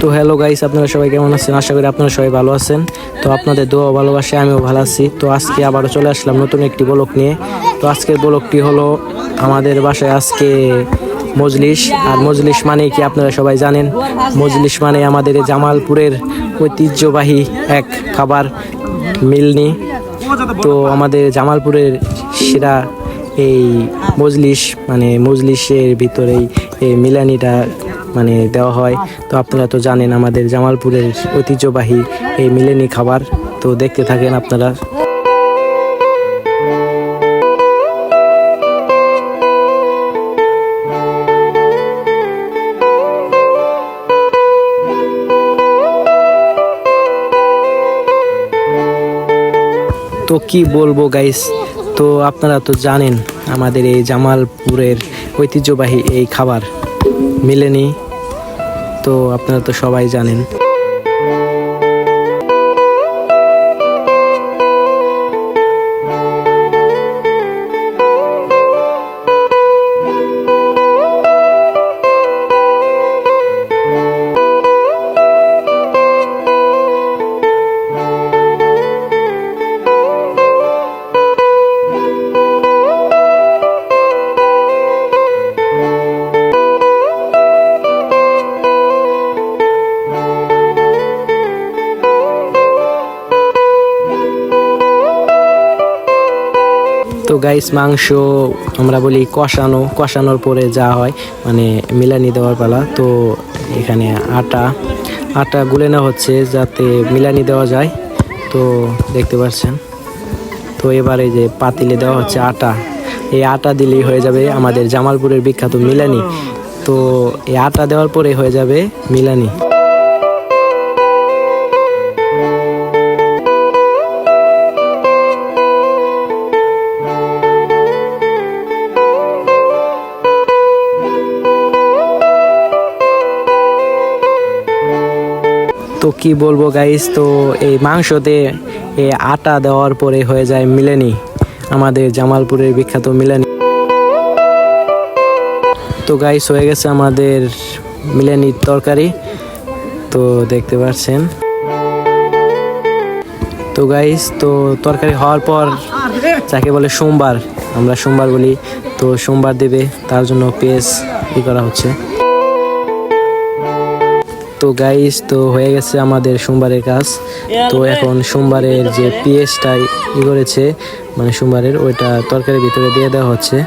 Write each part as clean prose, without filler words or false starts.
তো hello guys, আপনারা সবাই কেমন আছেন? আশা করি আপনারা সবাই ভালো আছেন। তো আপনাদের দোয়া ভালোবাসে আমিও ভালো আছি। তো আজকে আবারও চলে আসলাম নতুন একটি ব্লগ নিয়ে। তো আজকের ব্লগটি হলো আমাদের বাসায় আজকে মজলিস। আর মজলিস মানে কি আপনারা সবাই জানেন। মজলিস মানে আমাদের জামালপুরের ঐতিহ্যবাহী এক খাবার, মিলনি। তো আমাদের জামালপুরের সেরা এই মজলিস, মানে মজলিসের ভিতরেই এই মিলানিটা মানে দেওয়া হয়। তো আপনারা তো জানেন আমাদের জামালপুরের ঐতিহ্যবাহী এই মিলানি খাবার। তো দেখতে থাকেন আপনারা। তো কি বলবো গাইস, তো আপনারা তো জানেন আমাদের এই জামালপুরের ঐতিহ্যবাহী এই খাবার মিলেনি। তো আপনারা তো সবাই জানেন। তো গাইস, মাংস আমরা বলি কষানোর পরে যা হয় মানে মিলানি দেওয়ার পালা। তো এখানে আটা গুলে নেওয়া হচ্ছে যাতে মিলানি দেওয়া যায়। তো দেখতে পাচ্ছেন। তো এবারে যে পাতিলে দেওয়া হচ্ছে আটা, এই আটা দিলেই হয়ে যাবে আমাদের জামালপুরের বিখ্যাত মিলানি। তো এই আটা দেওয়ার পরে হয়ে যাবে মিলানি। তো কি বলবো গাইস, তো এই মাংসতে এই আটা দেওয়ার পরে হয়ে যায় মিলানি, আমাদের জামালপুরের বিখ্যাত মিলানি। তো গাইস, হয়ে গেছে আমাদের মিলানির তরকারি। তো দেখতে পাচ্ছেন। তো গাইস, তো তরকারি হওয়ার পর যাকে বলে সোমবার, আমরা সোমবার বলি। তো সোমবার দেবে, তার জন্য পেঁয়াজ করা হচ্ছে। তো গাইস, তো হয়ে গেছে আমাদের সোমবারের কাজ। তো এখন সোমবারের যে পেঁয়াজটা করেছে মানে সোমবারের, ওইটা তরকারির ভিতরে দিয়ে দেওয়া হচ্ছে।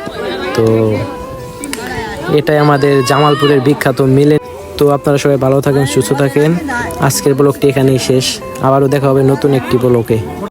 তো এটাই আমাদের জামালপুরের বিখ্যাত মিলে। তো আপনারা সবাই ভালো থাকেন, সুস্থ থাকেন। আজকের ব্লগটি এখানেই শেষ। আবারও দেখা হবে নতুন একটি ব্লগে।